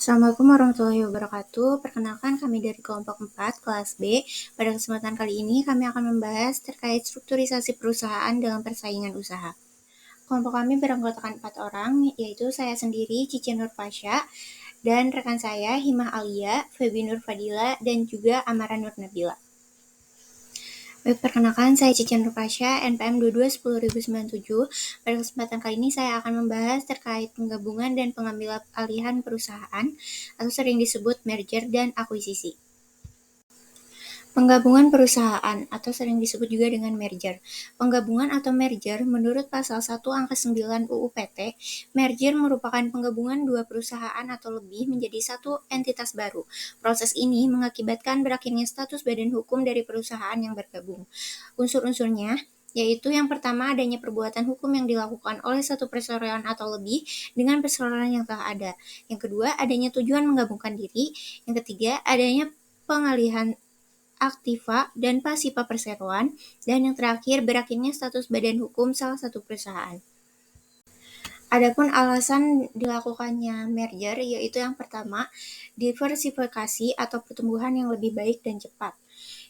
Assalamualaikum warahmatullahi wabarakatuh. Perkenalkan kami dari kelompok 4, kelas B. Pada kesempatan kali ini kami akan membahas terkait strukturisasi perusahaan dalam persaingan usaha. Kelompok kami beranggotakan 4 orang, yaitu saya sendiri, Cici Nur Fasya, dan rekan saya, Himah Alia, Febi Nur Fadila, dan juga Amara Nur Nabila. Baik, perkenalkan saya Cici Nur Fasya, NPM 2210.097. Pada kesempatan kali ini saya akan membahas terkait penggabungan dan pengambil alihan perusahaan atau sering disebut merger dan akuisisi. Penggabungan perusahaan atau sering disebut juga dengan merger. Penggabungan atau merger menurut pasal 1 angka 9 UU PT, merger merupakan penggabungan dua perusahaan atau lebih menjadi satu entitas baru. Proses ini mengakibatkan berakhirnya status badan hukum dari perusahaan yang bergabung. Unsur-unsurnya yaitu yang pertama adanya perbuatan hukum yang dilakukan oleh satu perseroan atau lebih dengan perseroan yang telah ada. Yang kedua, adanya tujuan menggabungkan diri. Yang ketiga, adanya pengalihan aktiva dan pasiva perseroan, dan yang terakhir berakhirnya status badan hukum salah satu perusahaan. Adapun alasan dilakukannya merger yaitu yang pertama, diversifikasi atau pertumbuhan yang lebih baik dan cepat.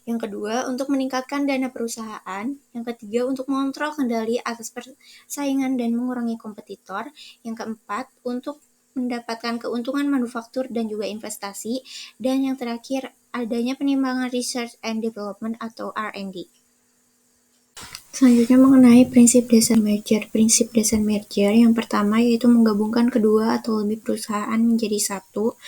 Yang kedua, untuk meningkatkan dana perusahaan. Yang ketiga, untuk mengontrol kendali atas persaingan dan mengurangi kompetitor. Yang keempat, untuk mendapatkan keuntungan manufaktur dan juga investasi. Dan yang terakhir, adanya penimbangan research and development atau R&D. Selanjutnya mengenai prinsip dasar merger. Prinsip dasar merger yang pertama yaitu menggabungkan kedua atau lebih perusahaan menjadi satu,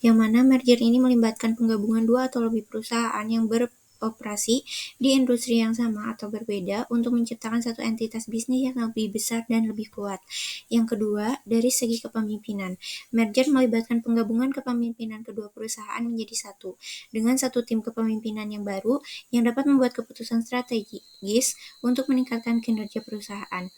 yang mana merger ini melibatkan penggabungan dua atau lebih perusahaan yang beroperasi di industri yang sama atau berbeda untuk menciptakan satu entitas bisnis yang lebih besar dan lebih kuat. Yang kedua, dari segi kepemimpinan. Merger melibatkan penggabungan kepemimpinan kedua perusahaan menjadi satu, dengan satu tim kepemimpinan yang baru yang dapat membuat keputusan strategis untuk meningkatkan kinerja perusahaan.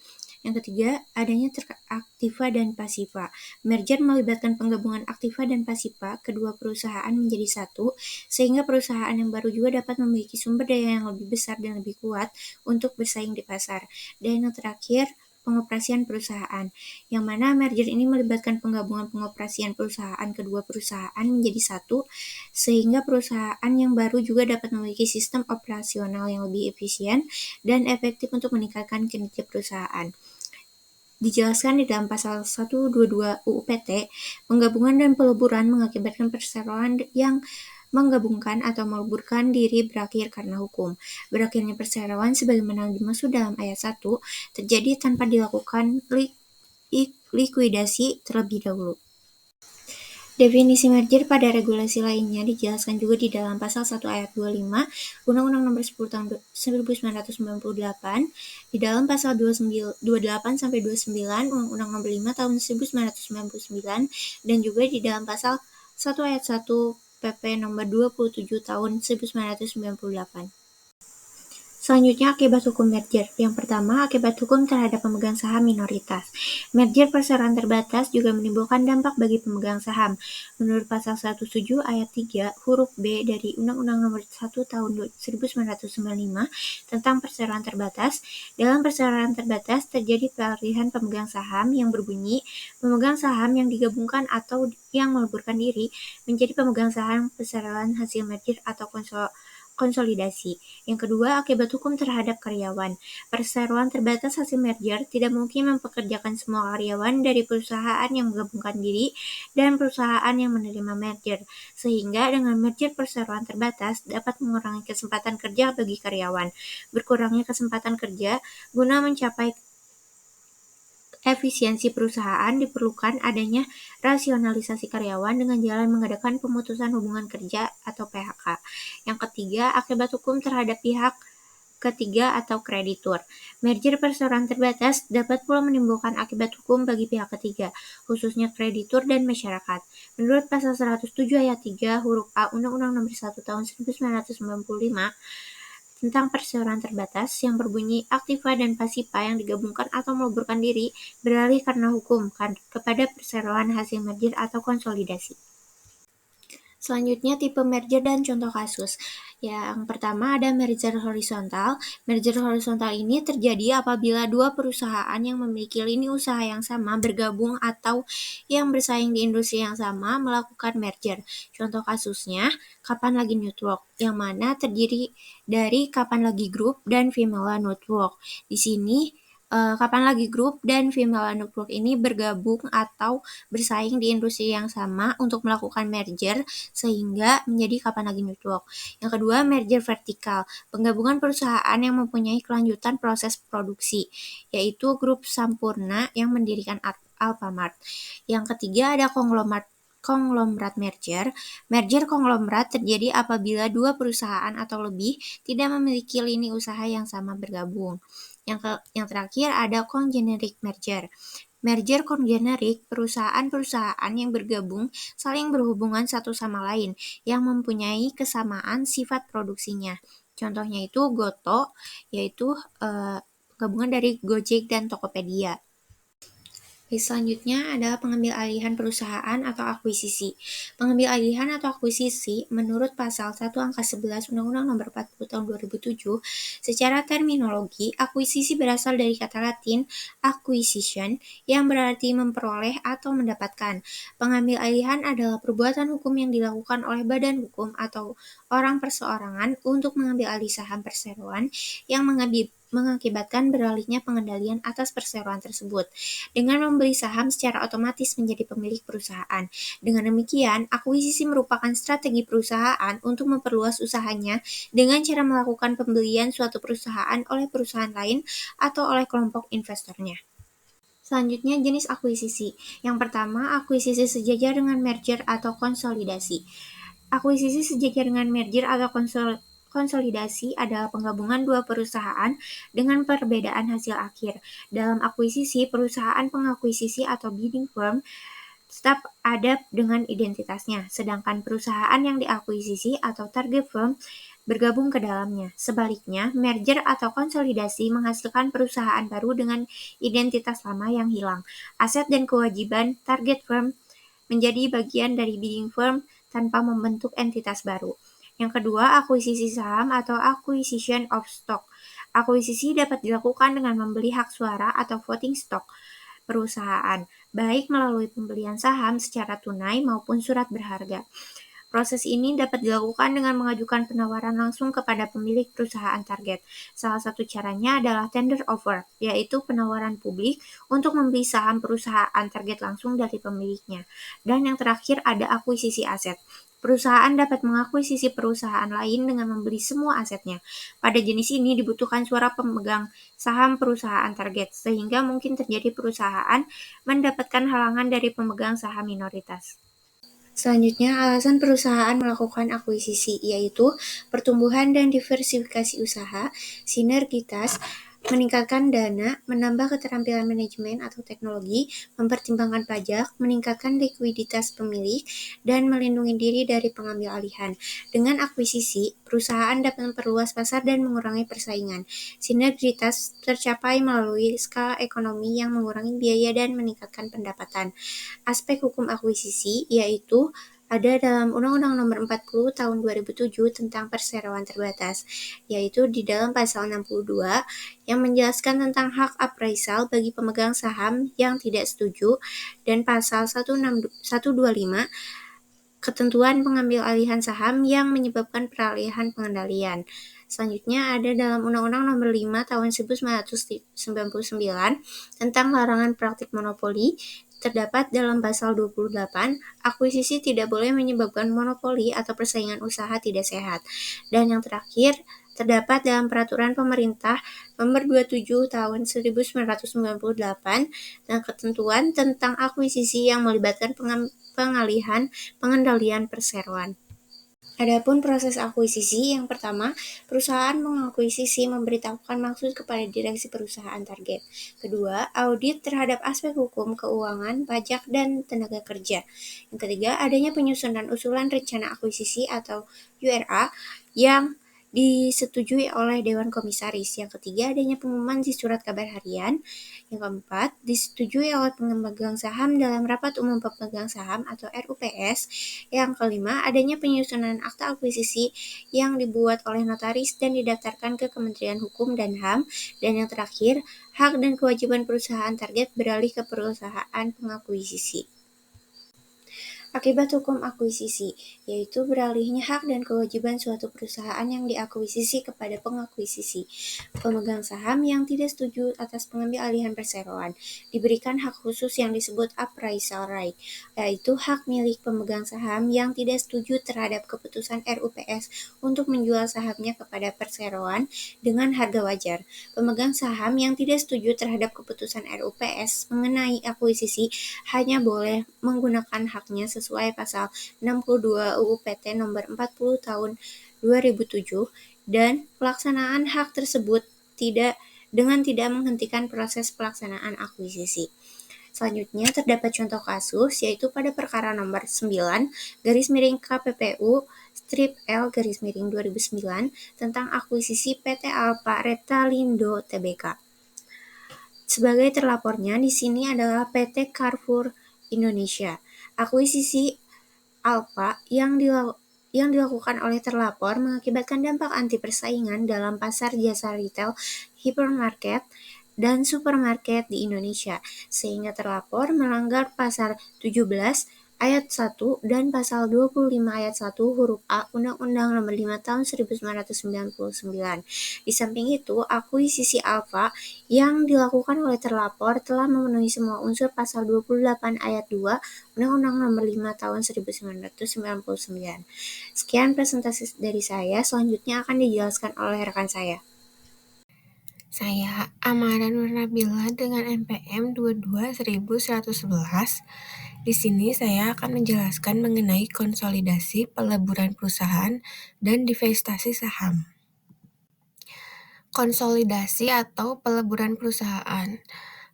Yang ketiga, adanya aktiva dan pasiva. Merger melibatkan penggabungan aktiva dan pasiva kedua perusahaan menjadi satu, sehingga perusahaan yang baru juga dapat memiliki sumber daya yang lebih besar dan lebih kuat untuk bersaing di pasar. Dan yang terakhir, pengoperasian perusahaan, yang mana merger ini melibatkan penggabungan pengoperasian perusahaan kedua perusahaan menjadi satu, sehingga perusahaan yang baru juga dapat memiliki sistem operasional yang lebih efisien dan efektif untuk meningkatkan kinerja perusahaan. Dijelaskan di dalam pasal 122 UU PT, penggabungan dan peleburan mengakibatkan perseroan yang menggabungkan atau meleburkan diri berakhir karena hukum. Berakhirnya perseroan sebagaimana dimaksud dalam ayat 1 terjadi tanpa dilakukan likuidasi terlebih dahulu. Definisi merger pada regulasi lainnya dijelaskan juga di dalam pasal 1 ayat 25 Undang-Undang Nomor 10 Tahun 1998, di dalam pasal 28 sampai 29 Undang-Undang Nomor 5 Tahun 1999, dan juga di dalam pasal 1 ayat 1 PP Nomor 27 Tahun 1998. Selanjutnya, akibat hukum merger. Yang pertama, akibat hukum terhadap pemegang saham minoritas. Merger perseroan terbatas juga menimbulkan dampak bagi pemegang saham. Menurut pasal 17 ayat 3 huruf B dari Undang-Undang Nomor 1 Tahun 1995 tentang perseroan terbatas, dalam perseroan terbatas terjadi peralihan pemegang saham yang berbunyi pemegang saham yang digabungkan atau yang meleburkan diri menjadi pemegang saham perseroan hasil merger atau konsolidasi. Yang kedua, akibat hukum terhadap karyawan. Perseroan terbatas hasil merger tidak mungkin mempekerjakan semua karyawan dari perusahaan yang menggabungkan diri dan perusahaan yang menerima merger, sehingga dengan merger perseroan terbatas dapat mengurangi kesempatan kerja bagi karyawan. Berkurangnya kesempatan kerja guna mencapai efisiensi perusahaan diperlukan adanya rasionalisasi karyawan dengan jalan mengadakan pemutusan hubungan kerja atau PHK. Yang ketiga, akibat hukum terhadap pihak ketiga atau kreditur. Merger perseroan terbatas dapat pula menimbulkan akibat hukum bagi pihak ketiga, khususnya kreditur dan masyarakat. Menurut pasal 107 ayat 3 huruf A Undang-Undang Nomor 1 Tahun 1995 tentang perseroan terbatas yang berbunyi aktiva dan pasiva yang digabungkan atau meleburkan diri beralih karena hukum kepada perseroan hasil merger atau konsolidasi. Selanjutnya tipe merger dan contoh kasus. Yang pertama ada merger horizontal. Merger horizontal ini terjadi apabila dua perusahaan yang memiliki lini usaha yang sama bergabung atau yang bersaing di industri yang sama melakukan merger. Contoh kasusnya Kapan Lagi Network, yang mana terdiri dari Kapan Lagi Group dan Vimela Network. Di sini Kapan Lagi Group dan Vimela Network ini bergabung atau bersaing di industri yang sama untuk melakukan merger sehingga menjadi Kapan Lagi Network. Yang kedua, merger vertikal, penggabungan perusahaan yang mempunyai kelanjutan proses produksi, yaitu Grup Sampurna yang mendirikan Alfamart. Yang ketiga ada konglomerat merger. Merger konglomerat terjadi apabila dua perusahaan atau lebih tidak memiliki lini usaha yang sama bergabung. Yang terakhir ada congenic merger. Merger congenic, perusahaan-perusahaan yang bergabung saling berhubungan satu sama lain yang mempunyai kesamaan sifat produksinya. Contohnya itu Goto, yaitu gabungan dari Gojek dan Tokopedia. Selanjutnya adalah pengambil alihan perusahaan atau akuisisi. Pengambil alihan atau akuisisi menurut pasal 1 angka 11 Undang-Undang Nomor 40 Tahun 2007, secara terminologi, akuisisi berasal dari kata Latin acquisition yang berarti memperoleh atau mendapatkan. Pengambil alihan adalah perbuatan hukum yang dilakukan oleh badan hukum atau orang perseorangan untuk mengambil alih saham perseroan yang mengakibatkan beralihnya pengendalian atas perseroan tersebut dengan membeli saham secara otomatis menjadi pemilik perusahaan. Dengan demikian, akuisisi merupakan strategi perusahaan untuk memperluas usahanya dengan cara melakukan pembelian suatu perusahaan oleh perusahaan lain atau oleh kelompok investornya. Selanjutnya jenis akuisisi. Yang pertama, akuisisi sejajar dengan merger atau konsolidasi. Akuisisi sejajar dengan merger atau konsolidasi adalah penggabungan dua perusahaan dengan perbedaan hasil akhir. Dalam akuisisi, perusahaan pengakuisisi atau bidding firm tetap ada dengan identitasnya, sedangkan perusahaan yang diakuisisi atau target firm bergabung ke dalamnya. Sebaliknya, merger atau konsolidasi menghasilkan perusahaan baru dengan identitas lama yang hilang. Aset dan kewajiban target firm menjadi bagian dari bidding firm tanpa membentuk entitas baru. Yang kedua, akuisisi saham atau acquisition of stock. Akuisisi dapat dilakukan dengan membeli hak suara atau voting stock perusahaan, baik melalui pembelian saham secara tunai maupun surat berharga. Proses ini dapat dilakukan dengan mengajukan penawaran langsung kepada pemilik perusahaan target. Salah satu caranya adalah tender offer, yaitu penawaran publik untuk membeli saham perusahaan target langsung dari pemiliknya. Dan yang terakhir ada akuisisi aset. Perusahaan dapat mengakuisisi perusahaan lain dengan membeli semua asetnya. Pada jenis ini dibutuhkan suara pemegang saham perusahaan target, sehingga mungkin terjadi perusahaan mendapatkan halangan dari pemegang saham minoritas. Selanjutnya, alasan perusahaan melakukan akuisisi, yaitu pertumbuhan dan diversifikasi usaha, sinergitas, meningkatkan dana, menambah keterampilan manajemen atau teknologi, mempertimbangkan pajak, meningkatkan likuiditas pemilik, dan melindungi diri dari pengambil alihan. Dengan akuisisi, perusahaan dapat memperluas pasar dan mengurangi persaingan. Sinergitas tercapai melalui skala ekonomi yang mengurangi biaya dan meningkatkan pendapatan. Aspek hukum akuisisi yaitu ada dalam Undang-Undang Nomor 40 Tahun 2007 tentang perseroan terbatas, yaitu di dalam pasal 62 yang menjelaskan tentang hak appraisal bagi pemegang saham yang tidak setuju, dan pasal 125 ketentuan pengambil alihan saham yang menyebabkan peralihan pengendalian. Selanjutnya ada dalam Undang-Undang Nomor 5 Tahun 1999 tentang larangan praktik monopoli. Terdapat dalam pasal 28, akuisisi tidak boleh menyebabkan monopoli atau persaingan usaha tidak sehat. Dan yang terakhir, terdapat dalam Peraturan Pemerintah Nomor 27 Tahun 1998 dan ketentuan tentang akuisisi yang melibatkan pengalihan pengendalian perseroan. Adapun proses akuisisi, yang pertama, perusahaan mengakuisisi memberitahukan maksud kepada direksi perusahaan target. Kedua, audit terhadap aspek hukum, keuangan, pajak, dan tenaga kerja. Yang ketiga, adanya penyusunan usulan rencana akuisisi atau URA yang disetujui oleh Dewan Komisaris. Yang ketiga, adanya pengumuman di surat kabar harian. Yang keempat, disetujui oleh pemegang saham dalam rapat umum pemegang saham atau RUPS. Yang kelima, adanya penyusunan akta akuisisi yang dibuat oleh notaris dan didaftarkan ke Kementerian Hukum dan HAM. Dan yang terakhir, hak dan kewajiban perusahaan target beralih ke perusahaan pengakuisisi. Akibat hukum akuisisi, yaitu beralihnya hak dan kewajiban suatu perusahaan yang diakuisisi kepada pengakuisisi. Pemegang saham yang tidak setuju atas pengambil alihan perseroan diberikan hak khusus yang disebut appraisal right, yaitu hak milik pemegang saham yang tidak setuju terhadap keputusan RUPS untuk menjual sahamnya kepada perseroan dengan harga wajar. Pemegang saham yang tidak setuju terhadap keputusan RUPS mengenai akuisisi hanya boleh menggunakan haknya sesuai pasal 62 UU PT Nomor 40 Tahun 2007 dan pelaksanaan hak tersebut tidak menghentikan proses pelaksanaan akuisisi. Selanjutnya terdapat contoh kasus yaitu pada perkara nomor 9/KPPU/L/2009 tentang akuisisi PT Alfa Retalindo Tbk. Sebagai terlapornya di sini adalah PT Carrefour Indonesia. Akuisisi Alfa yang dilakukan oleh terlapor mengakibatkan dampak anti persaingan dalam pasar jasa retail, hipermarket, dan supermarket di Indonesia, sehingga terlapor melanggar pasal 17 ayat 1 dan pasal 25 ayat 1 huruf A Undang-Undang Nomor 5 Tahun 1999. Di samping itu, akuisisi Alfa yang dilakukan oleh terlapor telah memenuhi semua unsur pasal 28 ayat 2 Undang-Undang Nomor 5 Tahun 1999. Sekian presentasi dari saya, selanjutnya akan dijelaskan oleh rekan saya. Saya Amara Nur Nabila dengan NPM 22.111. Di sini saya akan menjelaskan mengenai konsolidasi peleburan perusahaan dan divestasi saham. Konsolidasi atau peleburan perusahaan.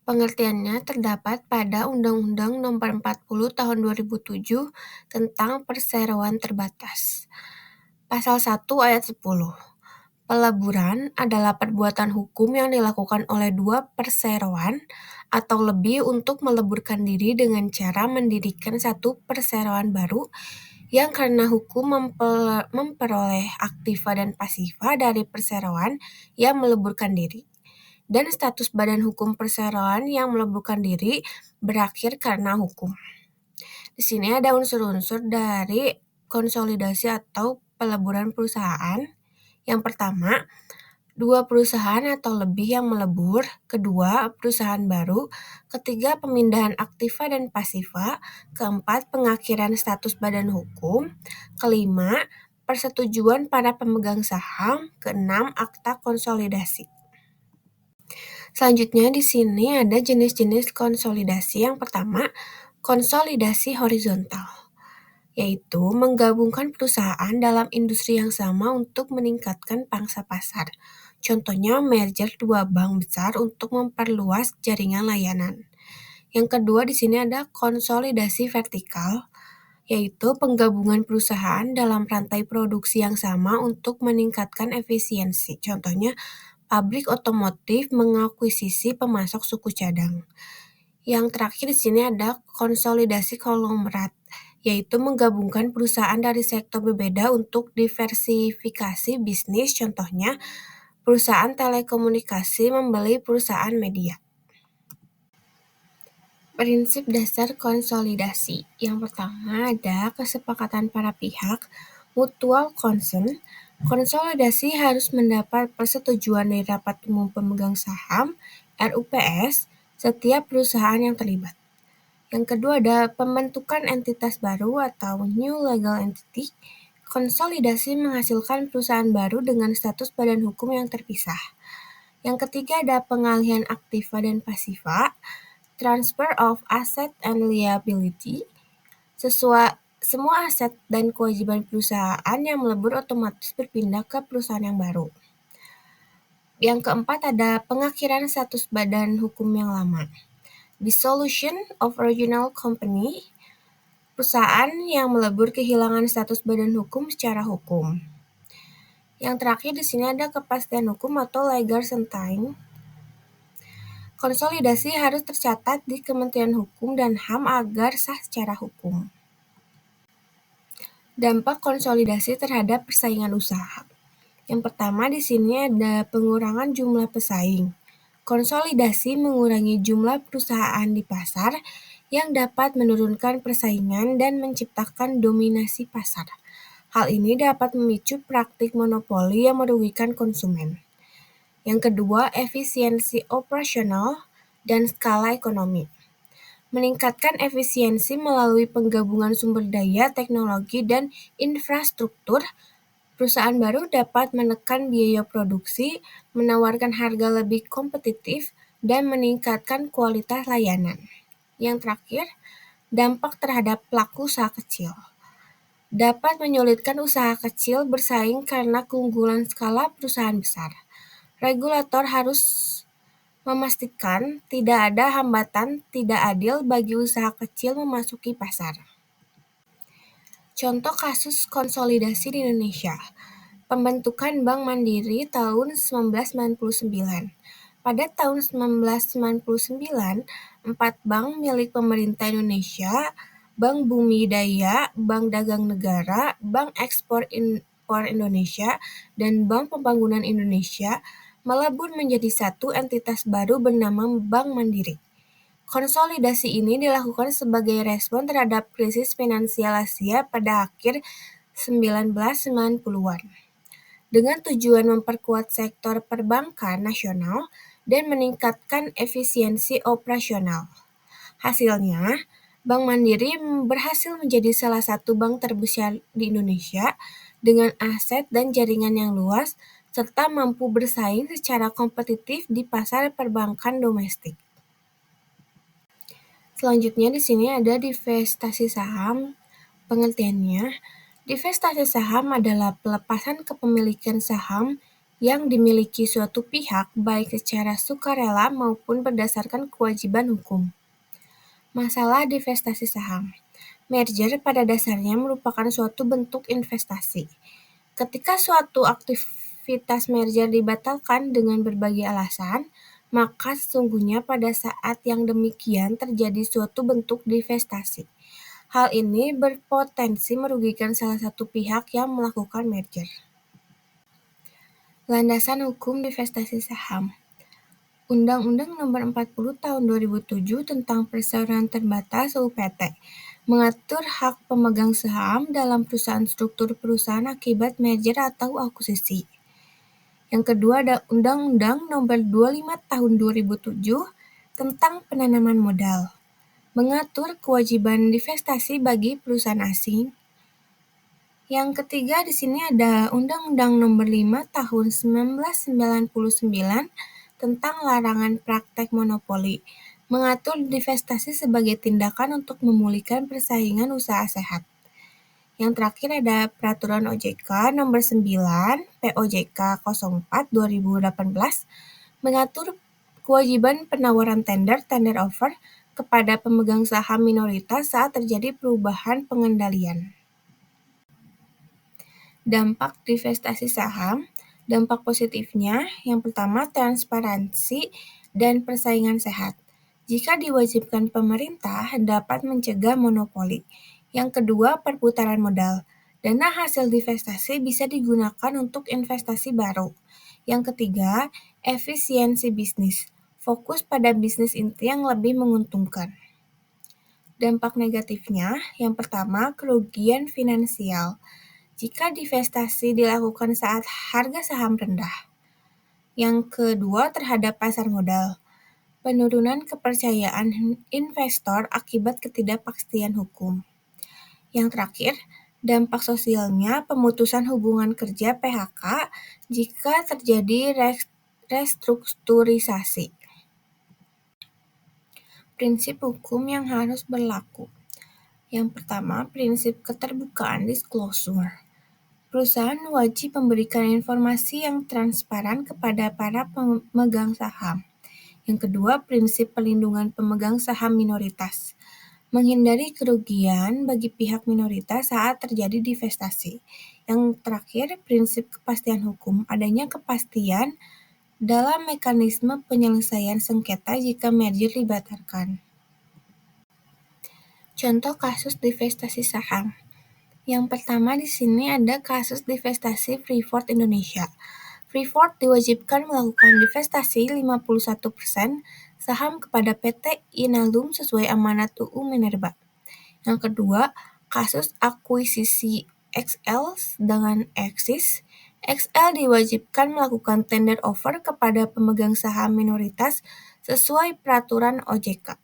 Pengertiannya terdapat pada Undang-Undang Nomor 40 Tahun 2007 tentang perseroan terbatas. Pasal 1 ayat 10. Peleburan adalah perbuatan hukum yang dilakukan oleh dua perseroan atau lebih untuk meleburkan diri dengan cara mendirikan satu perseroan baru yang karena hukum memperoleh aktiva dan pasiva dari perseroan yang meleburkan diri, dan status badan hukum perseroan yang meleburkan diri berakhir karena hukum. Di sini ada unsur-unsur dari konsolidasi atau peleburan perusahaan. Yang pertama, dua perusahaan atau lebih yang melebur. Kedua, perusahaan baru. Ketiga, pemindahan aktiva dan pasiva. Keempat, pengakhiran status badan hukum. Kelima, persetujuan para pemegang saham. Keenam, akta konsolidasi. Selanjutnya di sini ada jenis-jenis konsolidasi. Yang pertama, konsolidasi horizontal, yaitu menggabungkan perusahaan dalam industri yang sama untuk meningkatkan pangsa pasar. Contohnya merger dua bank besar untuk memperluas jaringan layanan. Yang kedua di sini ada konsolidasi vertikal, yaitu penggabungan perusahaan dalam rantai produksi yang sama untuk meningkatkan efisiensi. Contohnya pabrik otomotif mengakuisisi pemasok suku cadang. Yang terakhir di sini ada konsolidasi konglomerat, yaitu menggabungkan perusahaan dari sektor berbeda untuk diversifikasi bisnis. Contohnya, perusahaan telekomunikasi membeli perusahaan media. Prinsip dasar konsolidasi. Yang pertama ada kesepakatan para pihak, mutual consent. Konsolidasi harus mendapat persetujuan dari Rapat Umum Pemegang Saham, RUPS, setiap perusahaan yang terlibat. Yang kedua ada pembentukan entitas baru atau new legal entity. Konsolidasi menghasilkan perusahaan baru dengan status badan hukum yang terpisah. Yang ketiga ada pengalihan aktiva dan pasiva, transfer of asset and liability. Semua aset dan kewajiban perusahaan yang melebur otomatis berpindah ke perusahaan yang baru. Yang keempat ada pengakhiran status badan hukum yang lama. Dissolution of original company, perusahaan yang melebur kehilangan status badan hukum secara hukum. Yang terakhir di sini ada kepastian hukum atau legal certainty. Konsolidasi harus tercatat di Kementerian Hukum dan HAM agar sah secara hukum. Dampak konsolidasi terhadap persaingan usaha. Yang pertama di sini ada pengurangan jumlah pesaing. Konsolidasi mengurangi jumlah perusahaan di pasar yang dapat menurunkan persaingan dan menciptakan dominasi pasar. Hal ini dapat memicu praktik monopoli yang merugikan konsumen. Yang kedua, efisiensi operasional dan skala ekonomi. Meningkatkan efisiensi melalui penggabungan sumber daya, teknologi, dan infrastruktur. Perusahaan baru dapat menekan biaya produksi, menawarkan harga lebih kompetitif, dan meningkatkan kualitas layanan. Yang terakhir, dampak terhadap pelaku usaha kecil. Dapat menyulitkan usaha kecil bersaing karena keunggulan skala perusahaan besar. Regulator harus memastikan tidak ada hambatan tidak adil bagi usaha kecil memasuki pasar. Contoh kasus konsolidasi di Indonesia. Pembentukan Bank Mandiri tahun 1999. Pada tahun 1999, 4 bank milik pemerintah Indonesia, Bank Bumi Daya, Bank Dagang Negara, Bank Ekspor Impor Indonesia, dan Bank Pembangunan Indonesia melebur menjadi satu entitas baru bernama Bank Mandiri. Konsolidasi ini dilakukan sebagai respon terhadap krisis finansial Asia pada akhir 1990-an. Dengan tujuan memperkuat sektor perbankan nasional dan meningkatkan efisiensi operasional. Hasilnya, Bank Mandiri berhasil menjadi salah satu bank terbesar di Indonesia dengan aset dan jaringan yang luas serta mampu bersaing secara kompetitif di pasar perbankan domestik. Selanjutnya di sini ada divestasi saham. Pengertiannya, divestasi saham adalah pelepasan kepemilikan saham yang dimiliki suatu pihak baik secara sukarela maupun berdasarkan kewajiban hukum. Masalah divestasi saham. Merger pada dasarnya merupakan suatu bentuk investasi. Ketika suatu aktivitas merger dibatalkan dengan berbagai alasan, maka sesungguhnya pada saat yang demikian terjadi suatu bentuk divestasi. Hal ini berpotensi merugikan salah satu pihak yang melakukan merger. Landasan hukum divestasi saham. Undang-Undang Nomor 40 Tahun 2007 tentang Perseroan Terbatas (UPT) mengatur hak pemegang saham dalam perusahaan struktur perusahaan akibat merger atau akuisisi. Yang kedua ada Undang-Undang Nomor 25 Tahun 2007 tentang penanaman modal, mengatur kewajiban divestasi bagi perusahaan asing. Yang ketiga di sini ada Undang-Undang Nomor 5 Tahun 1999 tentang larangan praktek monopoli, mengatur divestasi sebagai tindakan untuk memulihkan persaingan usaha sehat. Yang terakhir ada Peraturan OJK Nomor 9 POJK 04 2018 mengatur kewajiban penawaran tender offer kepada pemegang saham minoritas saat terjadi perubahan pengendalian. Dampak divestasi saham. Dampak positifnya, yang pertama transparansi dan persaingan sehat. Jika diwajibkan pemerintah, dapat mencegah monopoli. Yang kedua, perputaran modal. Dana hasil divestasi bisa digunakan untuk investasi baru. Yang ketiga, efisiensi bisnis. Fokus pada bisnis inti yang lebih menguntungkan. Dampak negatifnya, yang pertama, kerugian finansial. Jika divestasi dilakukan saat harga saham rendah. Yang kedua, terhadap pasar modal. Penurunan kepercayaan investor akibat ketidakpastian hukum. Yang terakhir, dampak sosialnya pemutusan hubungan kerja (PHK) jika terjadi restrukturisasi. Prinsip hukum yang harus berlaku. Yang pertama, prinsip keterbukaan disclosure. Perusahaan wajib memberikan informasi yang transparan kepada para pemegang saham. Yang kedua, prinsip perlindungan pemegang saham minoritas. menghindari kerugian bagi pihak minoritas saat terjadi divestasi. Yang terakhir, prinsip kepastian hukum, adanya kepastian dalam mekanisme penyelesaian sengketa jika merger dibatalkan. Contoh kasus divestasi saham. Yang pertama di sini ada kasus divestasi Freeport Indonesia. Freeport diwajibkan melakukan divestasi 51% saham kepada PT Inalum sesuai amanat UU Minerba. Yang kedua, kasus akuisisi XL dengan Axis. XL diwajibkan melakukan tender offer kepada pemegang saham minoritas sesuai peraturan OJK.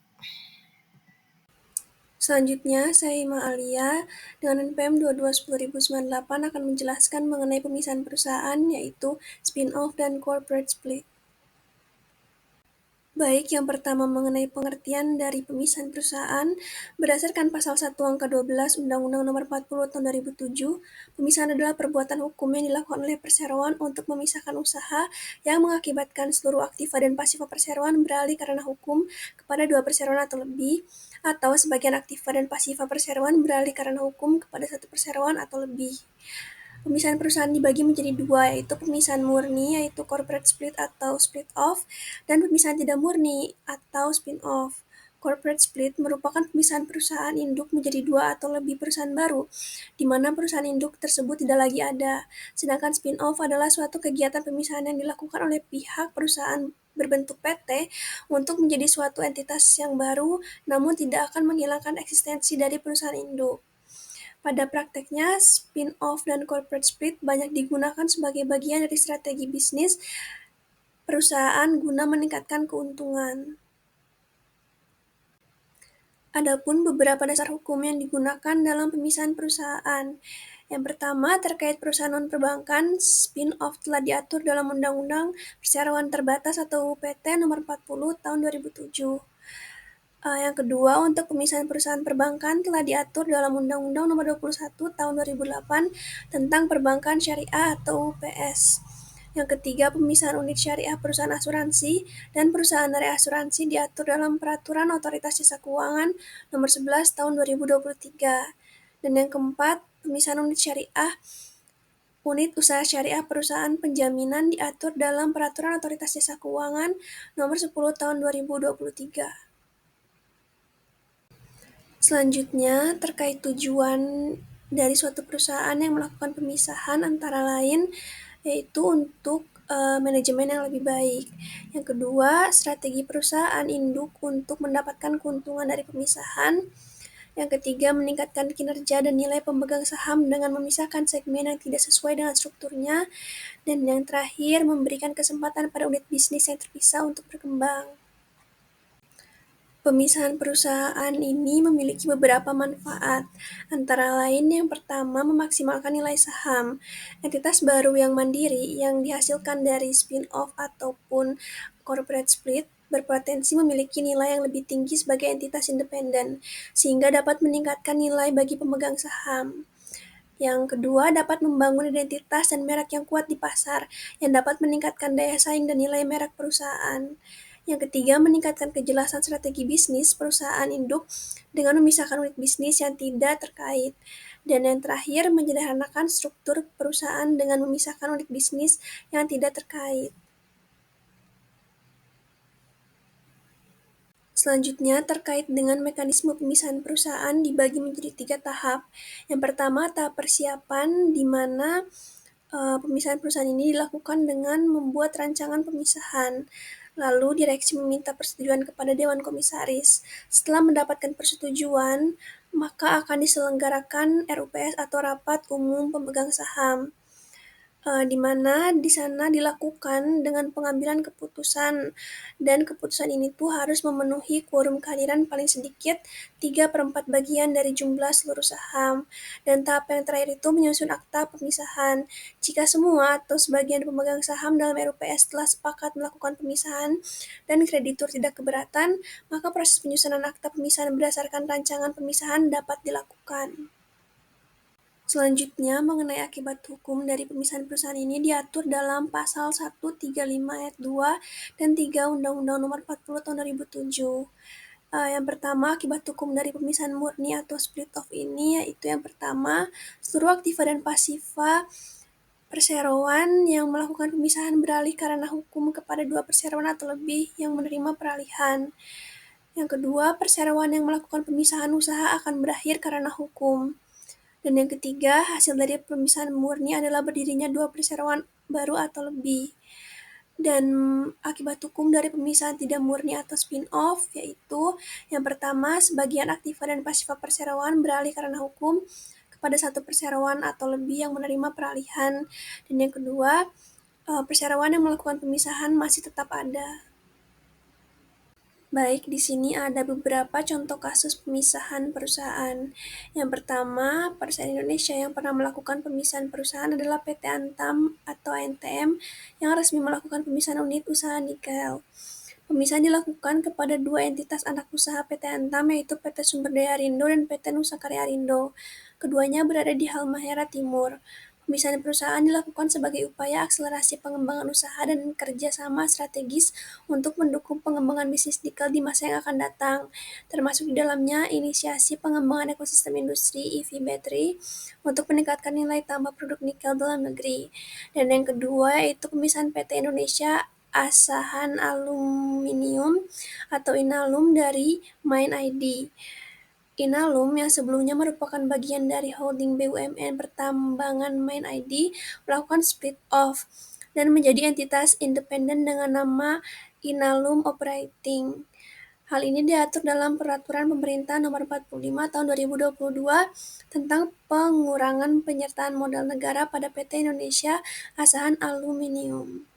Selanjutnya, saya Ima Alia dengan NPM 22/10/2098 akan menjelaskan mengenai pemisahan perusahaan, yaitu spin-off dan corporate split. Baik, yang pertama mengenai pengertian dari pemisahan perusahaan, berdasarkan pasal 1 angka 12 Undang-Undang Nomor 40 Tahun 2007, pemisahan adalah perbuatan hukum yang dilakukan oleh perseroan untuk memisahkan usaha yang mengakibatkan seluruh aktiva dan pasifa perseroan beralih karena hukum kepada dua perseroan atau lebih, atau sebagian aktiva dan pasifa perseroan beralih karena hukum kepada satu perseroan atau lebih. Pemisahan perusahaan dibagi menjadi dua, yaitu pemisahan murni, yaitu corporate split atau split off, dan pemisahan tidak murni atau spin off. Corporate split merupakan pemisahan perusahaan induk menjadi dua atau lebih perusahaan baru, di mana perusahaan induk tersebut tidak lagi ada. Sedangkan spin off adalah suatu kegiatan pemisahan yang dilakukan oleh pihak perusahaan berbentuk PT untuk menjadi suatu entitas yang baru, namun tidak akan menghilangkan eksistensi dari perusahaan induk. Pada prakteknya, spin-off dan corporate split banyak digunakan sebagai bagian dari strategi bisnis perusahaan guna meningkatkan keuntungan. Adapun beberapa dasar hukum yang digunakan dalam pemisahan perusahaan. Yang pertama, terkait perusahaan non-perbankan, spin-off telah diatur dalam Undang-Undang Perseroan Terbatas atau UPT Nomor 40 Tahun 2007. Yang kedua, untuk pemisahan perusahaan perbankan telah diatur dalam Undang-Undang Nomor 21 Tahun 2008 tentang Perbankan Syariah atau UPS. Yang ketiga, pemisahan unit syariah perusahaan asuransi dan perusahaan reasuransi diatur dalam Peraturan Otoritas Jasa Keuangan Nomor 11 Tahun 2023. Dan yang keempat, pemisahan unit syariah unit usaha syariah perusahaan penjaminan diatur dalam Peraturan Otoritas Jasa Keuangan Nomor 10 Tahun 2023. Selanjutnya, terkait tujuan dari suatu perusahaan yang melakukan pemisahan antara lain, yaitu untuk manajemen yang lebih baik. Yang kedua, strategi perusahaan induk untuk mendapatkan keuntungan dari pemisahan. Yang ketiga, meningkatkan kinerja dan nilai pemegang saham dengan memisahkan segmen yang tidak sesuai dengan strukturnya. Dan yang terakhir, memberikan kesempatan pada unit bisnis yang terpisah untuk berkembang. Pemisahan perusahaan ini memiliki beberapa manfaat, antara lain yang pertama memaksimalkan nilai saham. Entitas baru yang mandiri yang dihasilkan dari spin-off ataupun corporate split berpotensi memiliki nilai yang lebih tinggi sebagai entitas independen, sehingga dapat meningkatkan nilai bagi pemegang saham. Yang kedua, dapat membangun identitas dan merek yang kuat di pasar, yang dapat meningkatkan daya saing dan nilai merek perusahaan. Yang ketiga, meningkatkan kejelasan strategi bisnis perusahaan induk dengan memisahkan unit bisnis yang tidak terkait. Dan yang terakhir, menyederhanakan struktur perusahaan dengan memisahkan unit bisnis yang tidak terkait. Selanjutnya, terkait dengan mekanisme pemisahan perusahaan dibagi menjadi 3 tahap. Yang pertama, tahap persiapan, di mana pemisahan perusahaan ini dilakukan dengan membuat rancangan pemisahan. Lalu, direksi meminta persetujuan kepada Dewan Komisaris. Setelah mendapatkan persetujuan, maka akan diselenggarakan RUPS atau Rapat Umum Pemegang Saham. Di mana di sana dilakukan dengan pengambilan keputusan, dan keputusan ini tuh harus memenuhi quorum kehadiran paling sedikit 3/4 bagian dari jumlah seluruh saham. Dan tahap yang terakhir itu menyusun akta pemisahan. Jika semua atau sebagian pemegang saham dalam RUPS telah sepakat melakukan pemisahan dan kreditur tidak keberatan, maka proses penyusunan akta pemisahan berdasarkan rancangan pemisahan dapat dilakukan. Selanjutnya, mengenai akibat hukum dari pemisahan perusahaan ini diatur dalam Pasal 135 Ayat 2 dan 3 Undang-Undang Nomor 40 Tahun 2007. Yang pertama, akibat hukum dari pemisahan murni atau split off ini, yaitu yang pertama, seluruh aktiva dan pasiva perseroan yang melakukan pemisahan beralih karena hukum kepada dua perseroan atau lebih yang menerima peralihan. Yang kedua, perseroan yang melakukan pemisahan usaha akan berakhir karena hukum. Dan yang ketiga, hasil dari pemisahan murni adalah berdirinya dua perseroan baru atau lebih. Dan akibat hukum dari pemisahan tidak murni atau spin-off, yaitu yang pertama, sebagian aktiva dan pasiva perseroan beralih karena hukum kepada satu perseroan atau lebih yang menerima peralihan. Dan yang kedua, perseroan yang melakukan pemisahan masih tetap ada. Baik, di sini ada beberapa contoh kasus pemisahan perusahaan. Yang pertama, perusahaan Indonesia yang pernah melakukan pemisahan perusahaan adalah PT Antam atau ANTM yang resmi melakukan pemisahan unit usaha nikel. Pemisahan dilakukan kepada dua entitas anak usaha PT Antam, yaitu PT Sumberdaya Arindo dan PT Nusa Karya Arindo. Keduanya berada di Halmahera Timur. Pemisahan perusahaan dilakukan sebagai upaya akselerasi pengembangan usaha dan kerjasama strategis untuk mendukung pengembangan bisnis nikel di masa yang akan datang, termasuk di dalamnya inisiasi pengembangan ekosistem industri EV battery untuk meningkatkan nilai tambah produk nikel dalam negeri. Dan yang kedua yaitu pemisahan PT Indonesia Asahan Aluminium atau Inalum dari Main ID. Inalum yang sebelumnya merupakan bagian dari holding BUMN Pertambangan Main ID melakukan split off dan menjadi entitas independen dengan nama Inalum Operating. Hal ini diatur dalam Peraturan Pemerintah Nomor 45 Tahun 2022 tentang pengurangan penyertaan modal negara pada PT Indonesia Asahan Aluminium.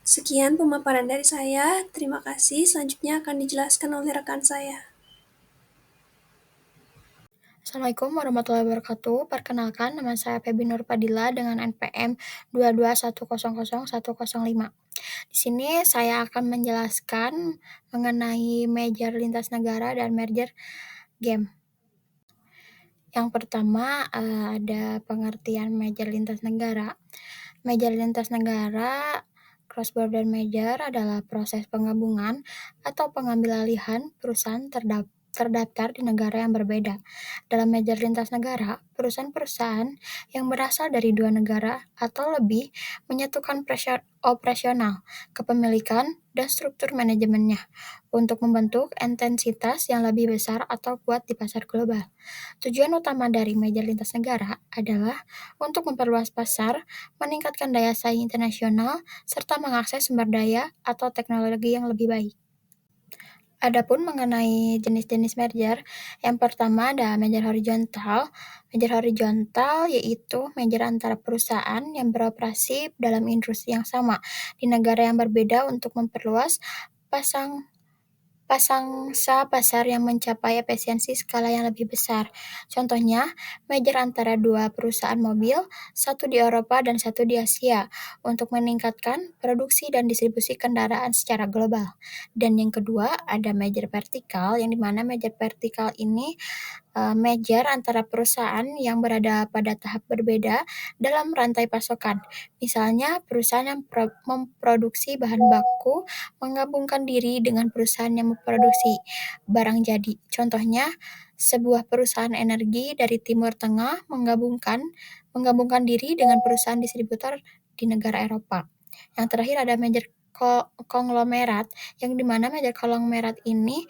Sekian pemaparan dari saya. Terima kasih. Selanjutnya akan dijelaskan oleh rekan saya. Assalamualaikum warahmatullahi wabarakatuh. Perkenalkan, nama saya Febi Nur Padilla dengan NPM 221000105. Di sini saya akan menjelaskan mengenai merger lintas negara dan merger game. Yang pertama, ada pengertian merger lintas negara. Merger lintas negara cross-border merger adalah proses penggabungan atau pengambil alihan perusahaan terdaftar di negara yang berbeda. Dalam merger lintas negara, perusahaan-perusahaan yang berasal dari dua negara atau lebih menyatukan operasional, kepemilikan, dan struktur manajemennya untuk membentuk entitas yang lebih besar atau kuat di pasar global. Tujuan utama dari merger lintas negara adalah untuk memperluas pasar, meningkatkan daya saing internasional, serta mengakses sumber daya atau teknologi yang lebih baik. Adapun mengenai jenis-jenis merger, yang pertama ada merger horizontal. Merger horizontal yaitu merger antara perusahaan yang beroperasi dalam industri yang sama di negara yang berbeda untuk memperluas pangsa pasar yang mencapai efisiensi skala yang lebih besar. Contohnya, merger antara dua perusahaan mobil, satu di Eropa dan satu di Asia, untuk meningkatkan produksi dan distribusi kendaraan secara global. Dan yang kedua, ada merger vertikal, yang dimana merger vertikal ini merger antara perusahaan yang berada pada tahap berbeda dalam rantai pasokan. Misalnya, perusahaan yang memproduksi bahan baku menggabungkan diri dengan perusahaan yang memproduksi barang jadi. Contohnya, sebuah perusahaan energi dari Timur Tengah menggabungkan diri dengan perusahaan distributor di negara Eropa. Yang terakhir ada merger konglomerat, yang dimana merger konglomerat ini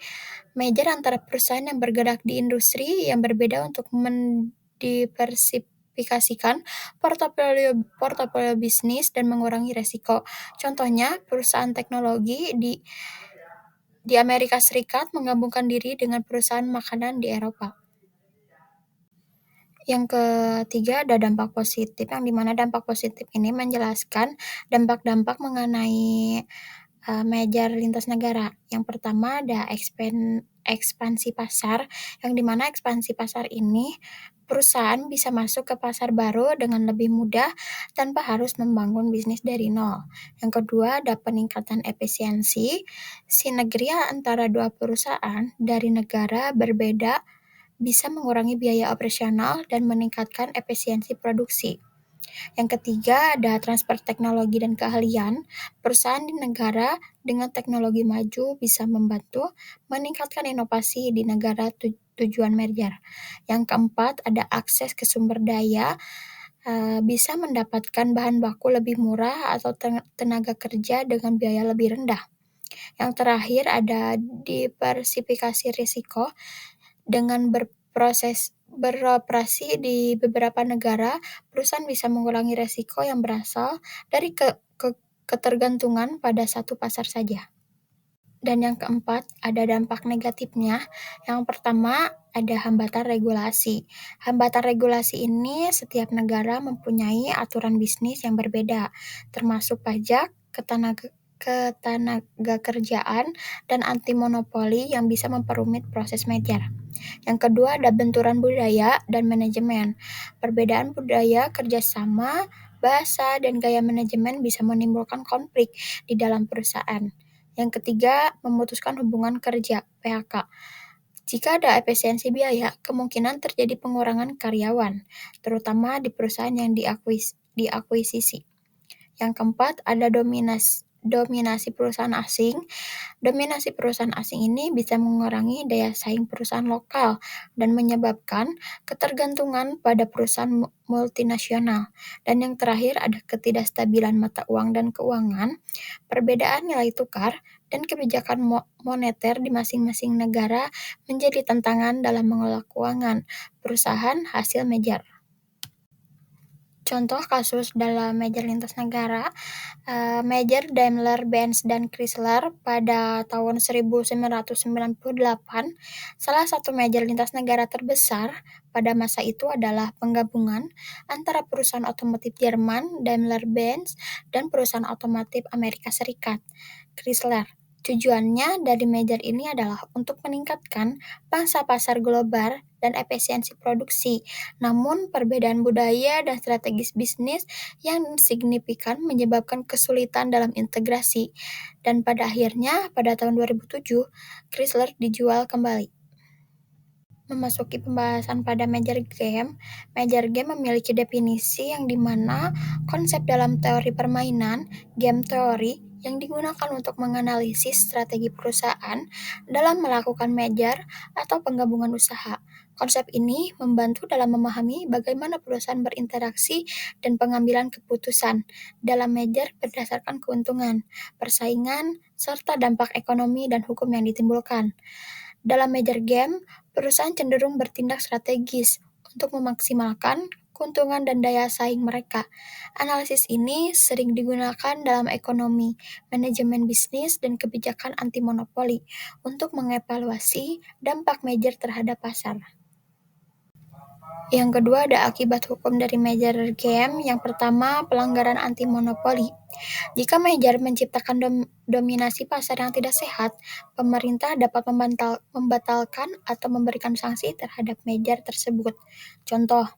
merger antara perusahaan yang bergerak di industri yang berbeda untuk mendiversifikasikan portofolio bisnis dan mengurangi resiko. Contohnya, perusahaan teknologi di Amerika Serikat menggabungkan diri dengan perusahaan makanan di Eropa. Yang ketiga ada dampak positif, yang dimana dampak positif ini menjelaskan dampak-dampak mengenai merger lintas negara. Yang pertama ada ekspansi pasar, yang dimana ekspansi pasar ini perusahaan bisa masuk ke pasar baru dengan lebih mudah tanpa harus membangun bisnis dari nol. Yang kedua ada peningkatan efisiensi, sinergia antara dua perusahaan dari negara berbeda bisa mengurangi biaya operasional dan meningkatkan efisiensi produksi. Yang ketiga, ada transfer teknologi dan keahlian. Perusahaan di negara dengan teknologi maju bisa membantu meningkatkan inovasi di negara tujuan merger. Yang keempat, ada akses ke sumber daya, bisa mendapatkan bahan baku lebih murah atau tenaga kerja dengan biaya lebih rendah. Yang terakhir, ada diversifikasi risiko. Dengan beroperasi di beberapa negara, perusahaan bisa mengurangi risiko yang berasal dari ketergantungan pada satu pasar saja. Dan yang keempat, ada dampak negatifnya. Yang pertama, ada hambatan regulasi. Hambatan regulasi ini setiap negara mempunyai aturan bisnis yang berbeda, termasuk pajak, ketenaga kerjaan, dan anti monopoli yang bisa memperumit proses merger. Yang kedua, ada benturan budaya dan manajemen. Perbedaan budaya, kerjasama, bahasa, dan gaya manajemen bisa menimbulkan konflik di dalam perusahaan. Yang ketiga, memutuskan hubungan kerja (PHK). Jika ada efisiensi biaya, kemungkinan terjadi pengurangan karyawan, terutama di perusahaan yang diakuisisi. Yang keempat, ada dominasi perusahaan asing. Dominasi perusahaan asing ini bisa mengurangi daya saing perusahaan lokal dan menyebabkan ketergantungan pada perusahaan multinasional. Dan yang terakhir, ada ketidakstabilan mata uang dan keuangan. Perbedaan nilai tukar dan kebijakan moneter di masing-masing negara menjadi tantangan dalam mengelola keuangan perusahaan hasil merger. Contoh kasus dalam merger lintas negara, merger Daimler-Benz dan Chrysler pada tahun 1998. Salah satu merger lintas negara terbesar pada masa itu adalah penggabungan antara perusahaan otomotif Jerman Daimler-Benz dan perusahaan otomotif Amerika Serikat Chrysler. Tujuannya dari merger ini adalah untuk meningkatkan pangsa pasar global dan efisiensi produksi. Namun, perbedaan budaya dan strategis bisnis yang signifikan menyebabkan kesulitan dalam integrasi. Dan pada akhirnya, pada tahun 2007, Chrysler dijual kembali. Memasuki pembahasan pada merger game. Merger game memiliki definisi yang dimana konsep dalam teori permainan, game theory, yang digunakan untuk menganalisis strategi perusahaan dalam melakukan merger atau penggabungan usaha. Konsep ini membantu dalam memahami bagaimana perusahaan berinteraksi dan pengambilan keputusan dalam merger berdasarkan keuntungan, persaingan, serta dampak ekonomi dan hukum yang ditimbulkan. Dalam merger game, perusahaan cenderung bertindak strategis untuk memaksimalkan keuntungan dan daya saing mereka. Analisis ini sering digunakan dalam ekonomi, manajemen bisnis, dan kebijakan anti monopoli untuk mengevaluasi dampak merger terhadap pasar. Yang kedua, ada akibat hukum dari merger game. Yang pertama, pelanggaran anti monopoli. Jika merger menciptakan dominasi pasar yang tidak sehat, pemerintah dapat membatalkan atau memberikan sanksi terhadap merger tersebut. Contoh,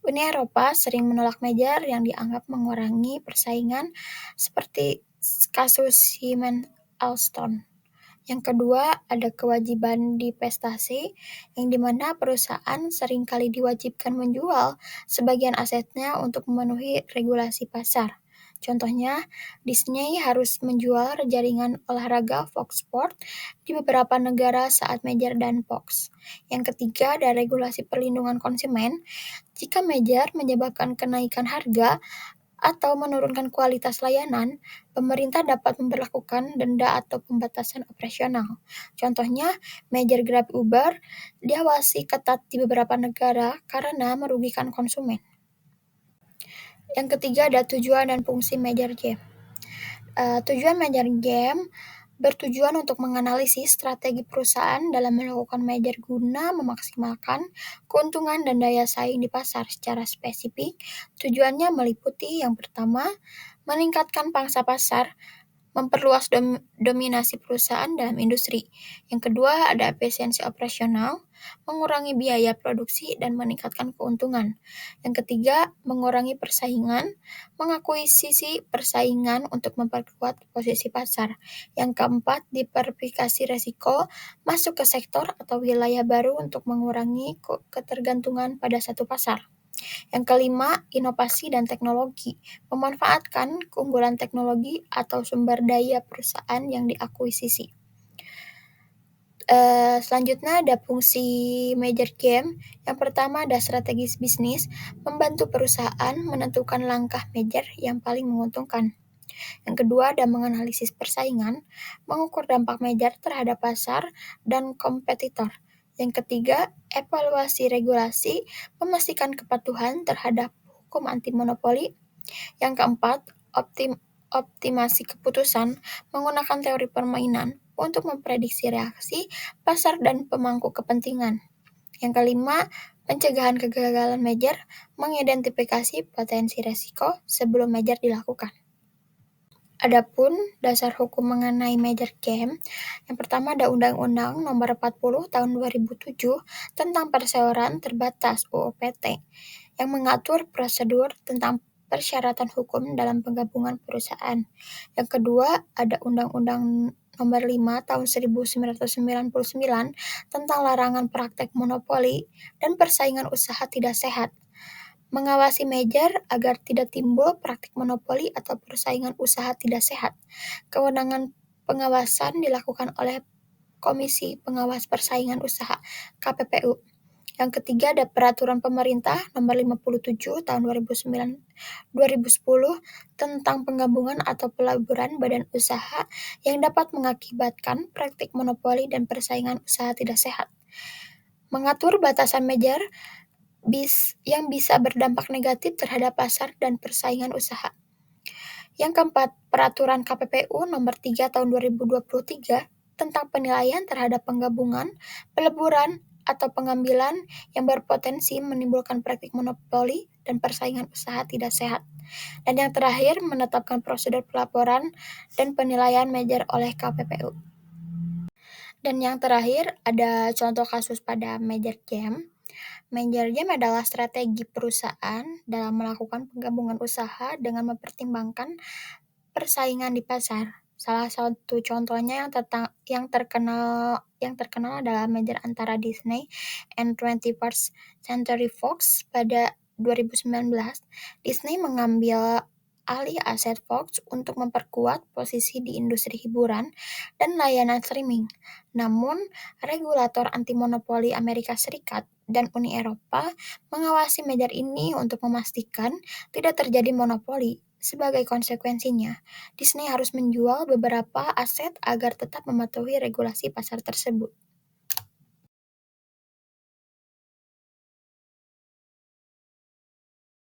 Uni Eropa sering menolak merger yang dianggap mengurangi persaingan, seperti kasus Siemens-Alstom. Yang kedua, ada kewajiban divestasi, yang dimana perusahaan seringkali diwajibkan menjual sebagian asetnya untuk memenuhi regulasi pasar. Contohnya, Disney harus menjual jaringan olahraga Fox Sports di beberapa negara saat merger dan Fox. Yang ketiga, ada regulasi perlindungan konsumen. Jika merger menyebabkan kenaikan harga atau menurunkan kualitas layanan, pemerintah dapat memberlakukan denda atau pembatasan operasional. Contohnya, merger Grab Uber diawasi ketat di beberapa negara karena merugikan konsumen. Yang ketiga, ada tujuan dan fungsi merger game. Tujuan merger game bertujuan untuk menganalisis strategi perusahaan dalam melakukan merger guna memaksimalkan keuntungan dan daya saing di pasar secara spesifik. Tujuannya meliputi yang pertama, meningkatkan pangsa pasar, memperluas dominasi perusahaan dalam industri. Yang kedua, ada efisiensi operasional, mengurangi biaya produksi dan meningkatkan keuntungan. Yang ketiga, mengurangi persaingan, mengakuisisi persaingan untuk memperkuat posisi pasar. Yang keempat, diversifikasi risiko, masuk ke sektor atau wilayah baru untuk mengurangi ketergantungan pada satu pasar. Yang kelima, inovasi dan teknologi. Memanfaatkan keunggulan teknologi atau sumber daya perusahaan yang diakuisisi. Selanjutnya ada fungsi major game. Yang pertama ada strategis bisnis, membantu perusahaan menentukan langkah major yang paling menguntungkan. Yang kedua ada menganalisis persaingan, mengukur dampak major terhadap pasar dan kompetitor. Yang ketiga, evaluasi regulasi, memastikan kepatuhan terhadap hukum anti monopoli. Yang keempat, optimasi keputusan, menggunakan teori permainan untuk memprediksi reaksi pasar dan pemangku kepentingan. Yang kelima, pencegahan kegagalan major, mengidentifikasi potensi resiko sebelum major dilakukan. Adapun dasar hukum mengenai major game, yang pertama ada Undang-Undang Nomor 40 Tahun 2007 tentang perseroan terbatas UUPT yang mengatur prosedur tentang persyaratan hukum dalam penggabungan perusahaan. Yang kedua ada Undang-Undang Nomor 5 Tahun 1999 tentang larangan praktek monopoli dan persaingan usaha tidak sehat, mengawasi major agar tidak timbul praktik monopoli atau persaingan usaha tidak sehat. Kewenangan pengawasan dilakukan oleh Komisi Pengawas Persaingan Usaha (KPPU). Yang ketiga ada Peraturan Pemerintah Nomor 57 Tahun 2010 tentang penggabungan atau peleburan badan usaha yang dapat mengakibatkan praktik monopoli dan persaingan usaha tidak sehat. Mengatur batasan major yang bisa berdampak negatif terhadap pasar dan persaingan usaha. Yang keempat, Peraturan KPPU Nomor 3 Tahun 2023 tentang penilaian terhadap penggabungan, peleburan, atau pengambilan yang berpotensi menimbulkan praktik monopoli dan persaingan usaha tidak sehat. Dan yang terakhir, menetapkan prosedur pelaporan dan penilaian major oleh KPPU. Dan yang terakhir, ada contoh kasus pada major game. Major game adalah strategi perusahaan dalam melakukan penggabungan usaha dengan mempertimbangkan persaingan di pasar. Salah satu contohnya yang terkenal adalah merger antara Disney and 21st Century Fox pada 2019. Disney mengambil alih aset Fox untuk memperkuat posisi di industri hiburan dan layanan streaming. Namun, regulator anti-monopoli Amerika Serikat dan Uni Eropa mengawasi merger ini untuk memastikan tidak terjadi monopoli. Sebagai konsekuensinya, Disney harus menjual beberapa aset agar tetap mematuhi regulasi pasar tersebut.